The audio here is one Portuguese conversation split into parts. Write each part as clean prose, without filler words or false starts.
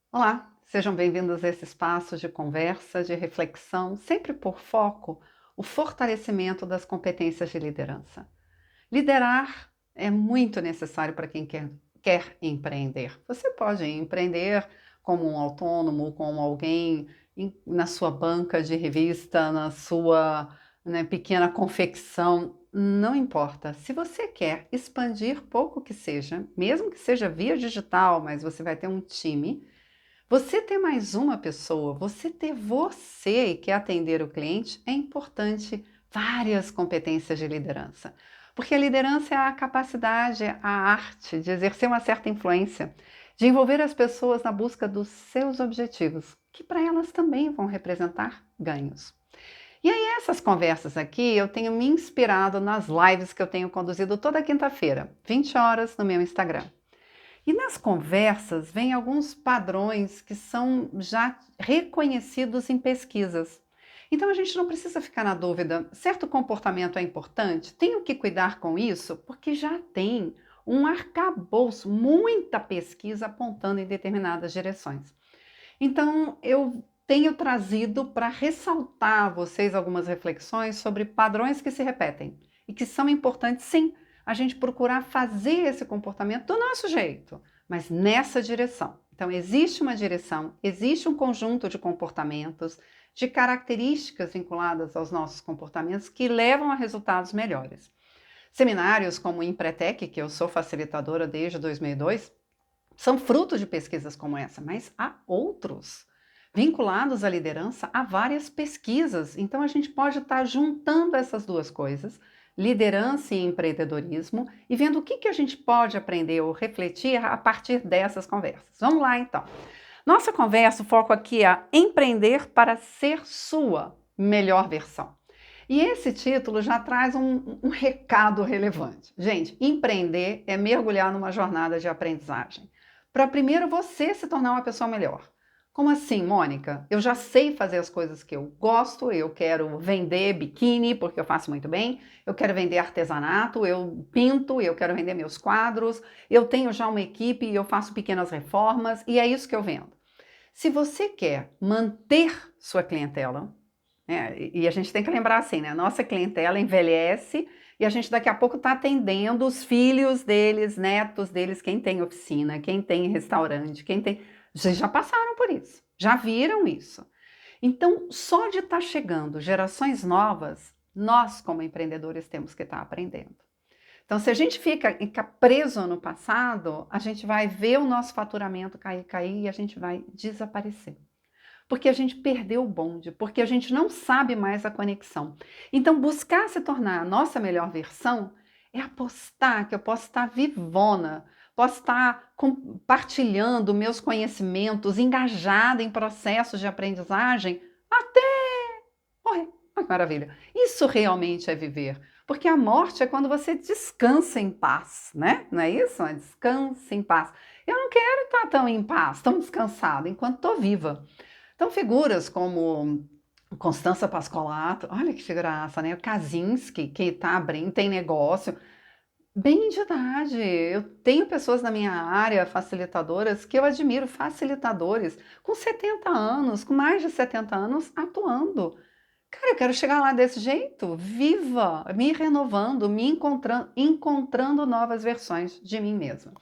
Olá, sejam bem-vindos a esse espaço de conversa, de reflexão, sempre por foco o fortalecimento das competências de liderança. Liderar é muito necessário para quem quer empreender. Você pode empreender como um autônomo, como alguém na sua banca de revista, na sua, pequena confecção, não importa. Se você quer expandir pouco que seja, mesmo que seja via digital, mas você vai ter um time. Você ter mais uma pessoa, você ter você e quer atender o cliente, é importante várias competências de liderança. Porque a liderança é a capacidade, a arte de exercer uma certa influência, de envolver as pessoas na busca dos seus objetivos, que para elas também vão representar ganhos. E aí, essas conversas aqui, eu tenho me inspirado nas lives que eu tenho conduzido toda quinta-feira, 20 horas no meu Instagram. E nas conversas vêm alguns padrões que são já reconhecidos em pesquisas. Então a gente não precisa ficar na dúvida, certo comportamento é importante? Tenho que cuidar com isso? Porque já tem um arcabouço, muita pesquisa apontando em determinadas direções. Então eu tenho trazido para ressaltar a vocês algumas reflexões sobre padrões que se repetem e que são importantes, sim, a gente procurar fazer esse comportamento do nosso jeito, mas nessa direção. Então, existe uma direção, existe um conjunto de comportamentos, de características vinculadas aos nossos comportamentos que levam a resultados melhores. Seminários como o Empretec, que eu sou facilitadora desde 2002, são fruto de pesquisas como essa, mas há outros vinculados à liderança, há várias pesquisas. Então a gente pode estar juntando essas duas coisas, liderança e empreendedorismo, e vendo o que a gente pode aprender ou refletir a partir dessas conversas. Vamos lá então. Nossa conversa, o foco aqui é empreender para ser sua melhor versão. E esse título já traz um recado relevante. Gente, empreender é mergulhar numa jornada de aprendizagem para primeiro você se tornar uma pessoa melhor. Como assim, Mônica? Eu já sei fazer as coisas que eu gosto, eu quero vender biquíni, porque eu faço muito bem, eu quero vender artesanato, eu pinto, eu quero vender meus quadros, eu tenho já uma equipe e eu faço pequenas reformas, e é isso que eu vendo. Se você quer manter sua clientela, né, e a gente tem que lembrar assim, né? Nossa clientela envelhece e a gente daqui a pouco está atendendo os filhos deles, netos deles, quem tem oficina, quem tem restaurante, quem tem. Vocês já passaram por isso, já viram isso. Então, só de estar chegando gerações novas, nós, como empreendedores, temos que estar aprendendo. Então, se a gente fica preso no passado, a gente vai ver o nosso faturamento cair e a gente vai desaparecer. Porque a gente perdeu o bonde, porque a gente não sabe mais a conexão. Então, buscar se tornar a nossa melhor versão é apostar que eu posso estar vivona, posso estar compartilhando meus conhecimentos, engajada em processos de aprendizagem até morrer. Ai, que maravilha! Isso realmente é viver. Porque a morte é quando você descansa em paz, né? Não é isso? Descansa em paz. Eu não quero estar tão em paz, tão descansada, enquanto estou viva. Então, figuras como Constança Pascolato, olha que figuraça, né? O Kaczynski, que está abrindo, tem negócio, bem de idade. Eu tenho pessoas na minha área, facilitadoras, que eu admiro, facilitadores, com 70 anos, com mais de 70 anos, atuando. Cara, eu quero chegar lá desse jeito, viva, me renovando, me encontrando novas versões de mim mesma.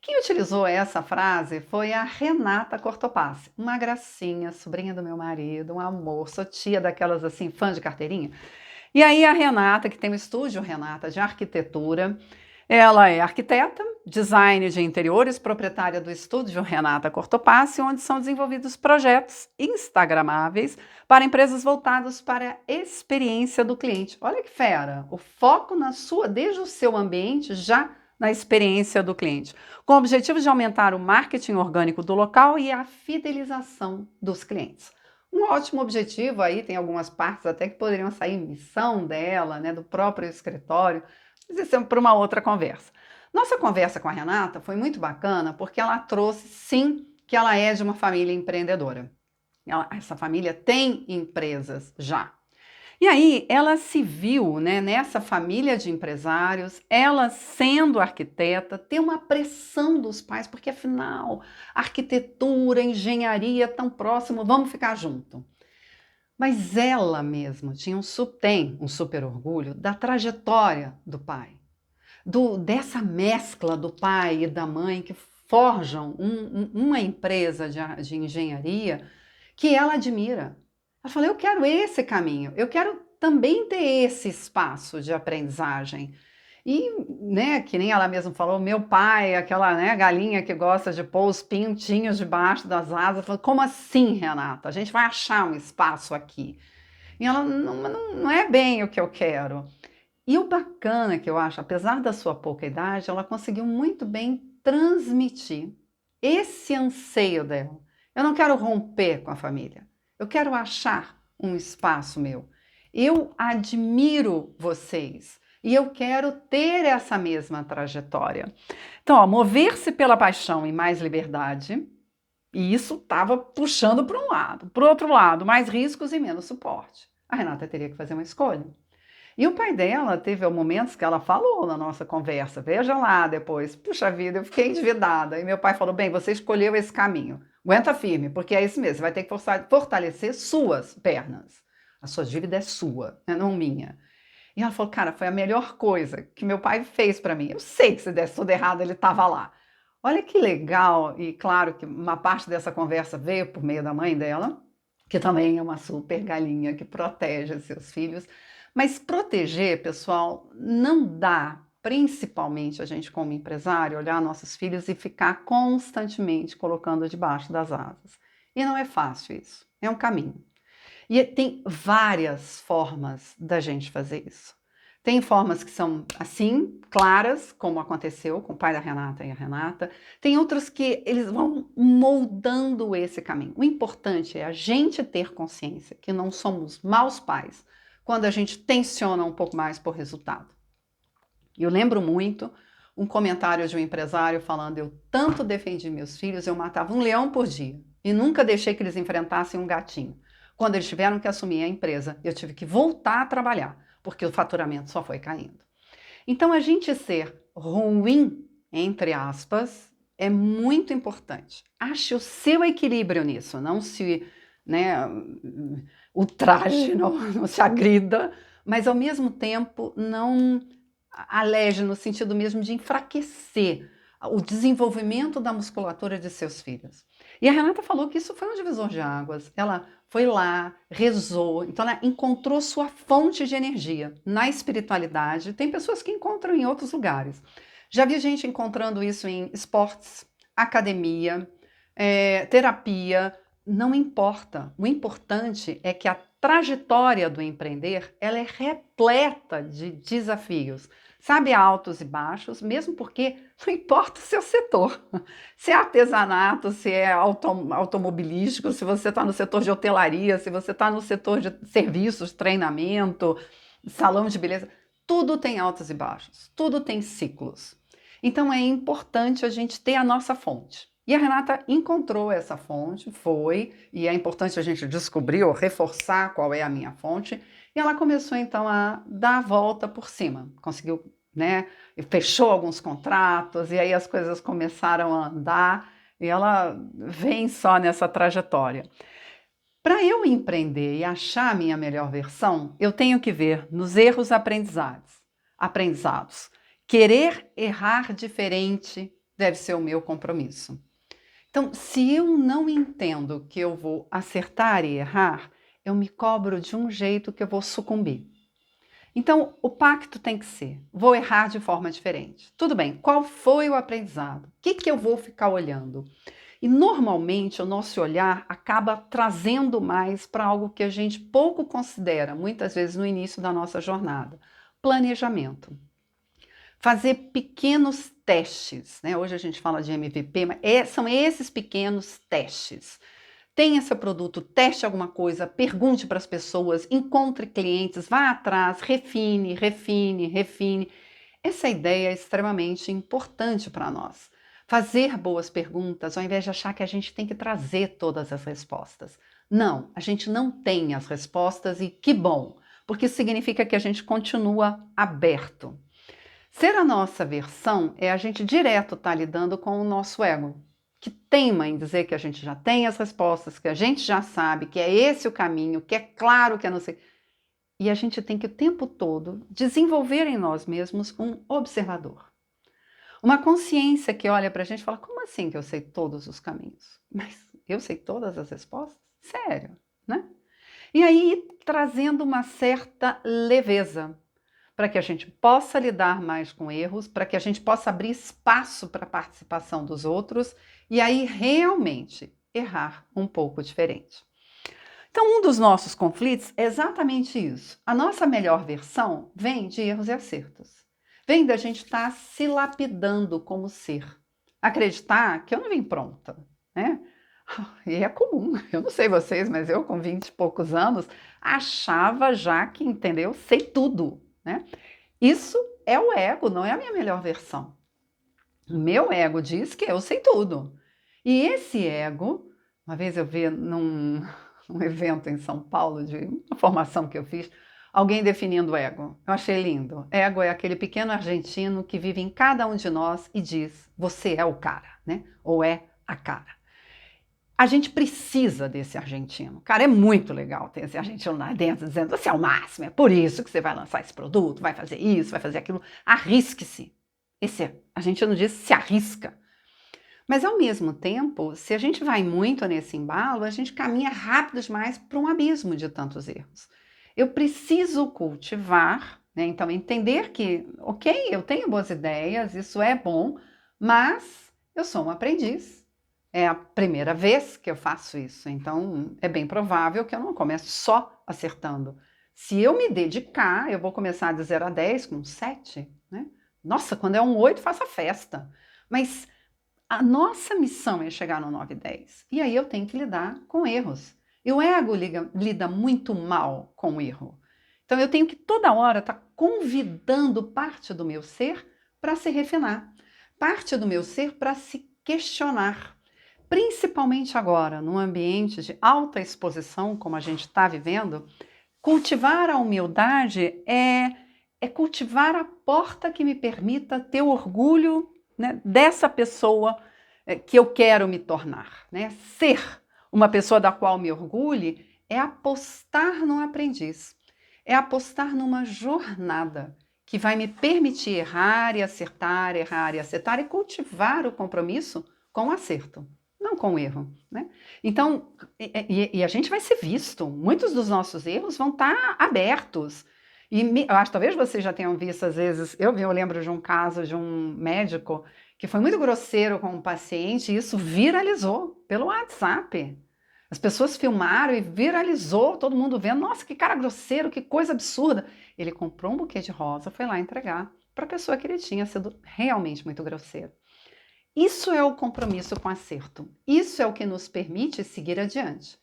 Quem utilizou essa frase foi a Renata Cortopassi, uma gracinha, sobrinha do meu marido, um amor, sou tia daquelas assim, fã de carteirinha. E aí a Renata, que tem o estúdio Renata de arquitetura, ela é arquiteta, design de interiores, proprietária do estúdio Renata Cortopassi, onde são desenvolvidos projetos instagramáveis para empresas voltadas para a experiência do cliente. Olha que fera, o foco na sua, desde o seu ambiente, já na experiência do cliente, com o objetivo de aumentar o marketing orgânico do local e a fidelização dos clientes. Um ótimo objetivo aí, tem algumas partes até que poderiam sair missão dela, né, do próprio escritório, mas isso é para uma outra conversa. Nossa conversa com a Renata foi muito bacana porque ela trouxe, sim, que ela é de uma família empreendedora. Essa família tem empresas já. E aí ela se viu, né, nessa família de empresários, ela sendo arquiteta, ter uma pressão dos pais, porque afinal, arquitetura, engenharia tão próximo, vamos ficar junto. Mas ela mesma tinha tem um super orgulho da trajetória do pai, dessa mescla do pai e da mãe que forjam uma empresa de engenharia que ela admira. Ela falou: eu quero esse caminho, eu quero também ter esse espaço de aprendizagem. E, né, que nem ela mesma falou, meu pai, aquela, né, galinha que gosta de pôr os pintinhos debaixo das asas, falou: como assim, Renata? A gente vai achar um espaço aqui. E ela, não é bem o que eu quero. E o bacana que eu acho, apesar da sua pouca idade, ela conseguiu muito bem transmitir esse anseio dela. Eu não quero romper com a família, eu quero achar um espaço meu. Eu admiro vocês e eu quero ter essa mesma trajetória. Então, ó, mover-se pela paixão e mais liberdade, e isso estava puxando para um lado. Para o outro lado, mais riscos e menos suporte. A Renata teria que fazer uma escolha. E o pai dela teve momentos que ela falou na nossa conversa, veja lá depois, puxa vida, eu fiquei endividada. E meu pai falou: bem, você escolheu esse caminho, aguenta firme, porque é isso mesmo, você vai ter que fortalecer suas pernas. A sua dívida é sua, não minha. E ela falou: cara, foi a melhor coisa que meu pai fez para mim. Eu sei que se desse tudo errado, ele estava lá. Olha que legal, e claro que uma parte dessa conversa veio por meio da mãe dela, que também é uma super galinha que protege seus filhos. Mas proteger, pessoal, não dá, principalmente a gente como empresário, olhar nossos filhos e ficar constantemente colocando debaixo das asas. E não é fácil isso, é um caminho. E tem várias formas da gente fazer isso. Tem formas que são assim, claras, como aconteceu com o pai da Renata e a Renata. Tem outras que eles vão moldando esse caminho. O importante é a gente ter consciência que não somos maus pais quando a gente tensiona um pouco mais por resultado. Eu lembro muito um comentário de um empresário falando: eu tanto defendi meus filhos, eu matava um leão por dia e nunca deixei que eles enfrentassem um gatinho. Quando eles tiveram que assumir a empresa, eu tive que voltar a trabalhar, porque o faturamento só foi caindo. Então, a gente ser ruim, entre aspas, é muito importante. Ache o seu equilíbrio nisso, não se, né, ultraje, não se agrida, mas ao mesmo tempo não aleje no sentido mesmo de enfraquecer o desenvolvimento da musculatura de seus filhos. E a Renata falou que isso foi um divisor de águas. Ela foi lá, rezou, então ela encontrou sua fonte de energia na espiritualidade. Tem pessoas que encontram em outros lugares. Já vi gente encontrando isso em esportes, academia, terapia. Não importa. O importante é que a trajetória do empreender ela é repleta de desafios. Sabe, altos e baixos, mesmo porque não importa o seu setor. Se é artesanato, se é automobilístico, se você está no setor de hotelaria, se você está no setor de serviços, treinamento, salão de beleza, tudo tem altos e baixos, tudo tem ciclos. Então é importante a gente ter a nossa fonte. E a Renata encontrou essa fonte, e é importante a gente descobrir ou reforçar qual é a minha fonte, e ela começou então a dar a volta por cima, conseguiu, né, fechou alguns contratos, e aí as coisas começaram a andar, e ela vem só nessa trajetória. Para eu empreender e achar a minha melhor versão, eu tenho que ver nos erros aprendizados. Querer errar diferente deve ser o meu compromisso. Então, se eu não entendo que eu vou acertar e errar, eu me cobro de um jeito que eu vou sucumbir. Então, o pacto tem que ser: vou errar de forma diferente. Tudo bem, qual foi o aprendizado? O que eu vou ficar olhando? E normalmente o nosso olhar acaba trazendo mais para algo que a gente pouco considera, muitas vezes no início da nossa jornada: planejamento. Fazer pequenos testes, né? Hoje a gente fala de MVP, mas são esses pequenos testes. Tenha seu produto, teste alguma coisa, pergunte para as pessoas, encontre clientes, vá atrás, refine, refine, refine. Essa ideia é extremamente importante para nós. Fazer boas perguntas, ao invés de achar que a gente tem que trazer todas as respostas. Não, a gente não tem as respostas e que bom, porque isso significa que a gente continua aberto. Ser a nossa versão é a gente direto estar lidando com o nosso ego, que teima em dizer que a gente já tem as respostas, que a gente já sabe, que é esse o caminho, que é claro que é não sei. E a gente tem que o tempo todo desenvolver em nós mesmos um observador. Uma consciência que olha para a gente e fala, como assim que eu sei todos os caminhos? Mas eu sei todas as respostas? Sério, né? E aí trazendo uma certa leveza, para que a gente possa lidar mais com erros, para que a gente possa abrir espaço para a participação dos outros e aí realmente errar um pouco diferente. Então, um dos nossos conflitos é exatamente isso. A nossa melhor versão vem de erros e acertos. Vem da gente estar se lapidando como ser. Acreditar que eu não vim pronta, né? E é comum, eu não sei vocês, mas eu com 20 e poucos anos achava já que, entendeu, sei tudo, né? Isso é o ego, não é a minha melhor versão. O meu ego diz que eu sei tudo. E esse ego, uma vez eu vi num evento em São Paulo, de uma formação que eu fiz, alguém definindo ego. Eu achei lindo. Ego é aquele pequeno argentino que vive em cada um de nós e diz, você é o cara, né? Ou é a cara. A gente precisa desse argentino. Cara, é muito legal ter esse argentino lá dentro dizendo, você é o máximo, é por isso que você vai lançar esse produto, vai fazer isso, vai fazer aquilo. Arrisque-se. Esse argentino diz, se arrisca. Mas, ao mesmo tempo, se a gente vai muito nesse embalo, a gente caminha rápido demais para um abismo de tantos erros. Eu preciso cultivar, né? Então, entender que, ok, eu tenho boas ideias, isso é bom, mas eu sou um aprendiz. É a primeira vez que eu faço isso, então é bem provável que eu não comece só acertando. Se eu me dedicar, eu vou começar de 0 a 10 com 7, né? Nossa, quando é um 8, faça festa. Mas a nossa missão é chegar no 9 e 10. E aí eu tenho que lidar com erros. E o ego lida muito mal com o erro. Então eu tenho que toda hora estar convidando parte do meu ser para se refinar. Parte do meu ser para se questionar. Principalmente agora, num ambiente de alta exposição, como a gente está vivendo, cultivar a humildade é cultivar a porta que me permita ter orgulho, né, dessa pessoa que eu quero me tornar. Né? Ser uma pessoa da qual me orgulhe é apostar num aprendiz, é apostar numa jornada que vai me permitir errar e acertar e cultivar o compromisso com o acerto, não com o erro. Né? Então, e a gente vai ser visto, muitos dos nossos erros vão estar abertos. Eu acho que talvez vocês já tenham visto, às vezes, eu lembro de um caso de um médico que foi muito grosseiro com um paciente e isso viralizou pelo WhatsApp. As pessoas filmaram e viralizou, todo mundo vendo, nossa, que cara grosseiro, que coisa absurda. Ele comprou um buquê de rosa, foi lá entregar para a pessoa que ele tinha sido realmente muito grosseiro. Isso é o compromisso com o acerto. Isso é o que nos permite seguir adiante.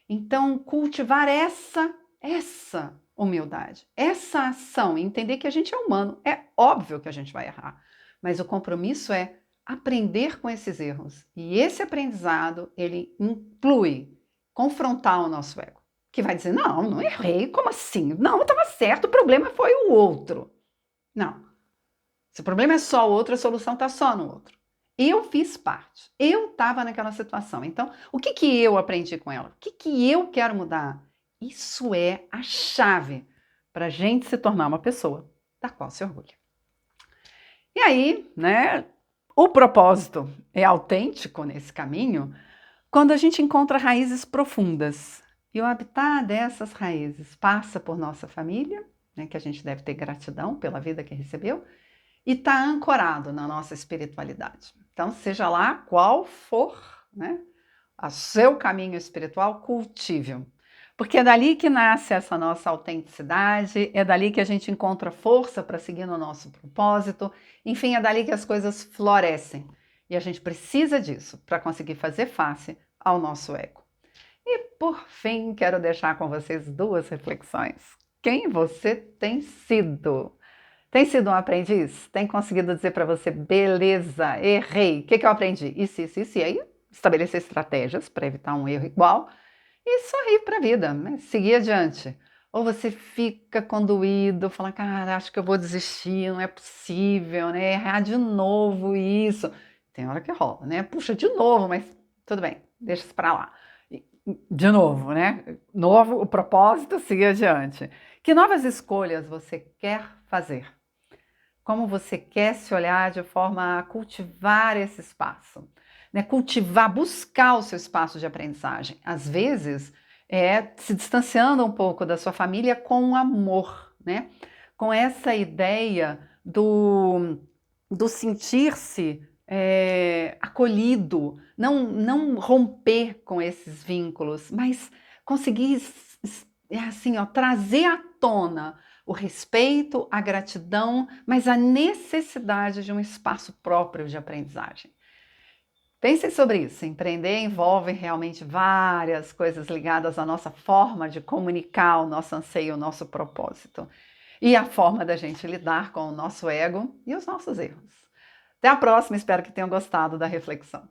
Então, cultivar essa humildade, essa ação, entender que a gente é humano. É óbvio que a gente vai errar, mas o compromisso é aprender com esses erros. E esse aprendizado, ele inclui confrontar o nosso ego, que vai dizer, não errei, como assim? Não, estava certo, o problema foi o outro. Não. Se o problema é só o outro, a solução está só no outro. Eu fiz parte, eu estava naquela situação. Então, o que eu aprendi com ela? O que eu quero mudar? Isso é a chave para a gente se tornar uma pessoa da qual se orgulha. E aí, né, o propósito é autêntico nesse caminho quando a gente encontra raízes profundas. E o habitat dessas raízes passa por nossa família, né, que a gente deve ter gratidão pela vida que recebeu, e está ancorado na nossa espiritualidade. Então, seja lá qual for, né, o seu caminho espiritual, cultive-o. Porque é dali que nasce essa nossa autenticidade, é dali que a gente encontra força para seguir no nosso propósito, enfim, é dali que as coisas florescem. E a gente precisa disso para conseguir fazer face ao nosso ego. E, por fim, quero deixar com vocês 2 reflexões. Quem você tem sido? Tem sido um aprendiz? Tem conseguido dizer para você, beleza, errei, o que eu aprendi? Isso, e aí estabelecer estratégias para evitar um erro igual e sorrir para a vida, né? Seguir adiante. ou você fica conduído, fala, cara, acho que eu vou desistir, não é possível, né? Errar de novo isso. Tem hora que rola, né? Puxa, de novo, mas tudo bem, deixa isso pra lá. De novo, né? Novo, o propósito, siga adiante. Que novas escolhas você quer fazer? Como você quer se olhar de forma a cultivar esse espaço, né? Cultivar, buscar o seu espaço de aprendizagem. Às vezes, é se distanciando um pouco da sua família com amor, né? Com essa ideia do sentir-se acolhido, não romper com esses vínculos, mas conseguir assim, ó, trazer à tona o respeito, a gratidão, mas a necessidade de um espaço próprio de aprendizagem. Pensem sobre isso. Empreender envolve realmente várias coisas ligadas à nossa forma de comunicar o nosso anseio, o nosso propósito. E a forma da gente lidar com o nosso ego e os nossos erros. Até a próxima, espero que tenham gostado da reflexão.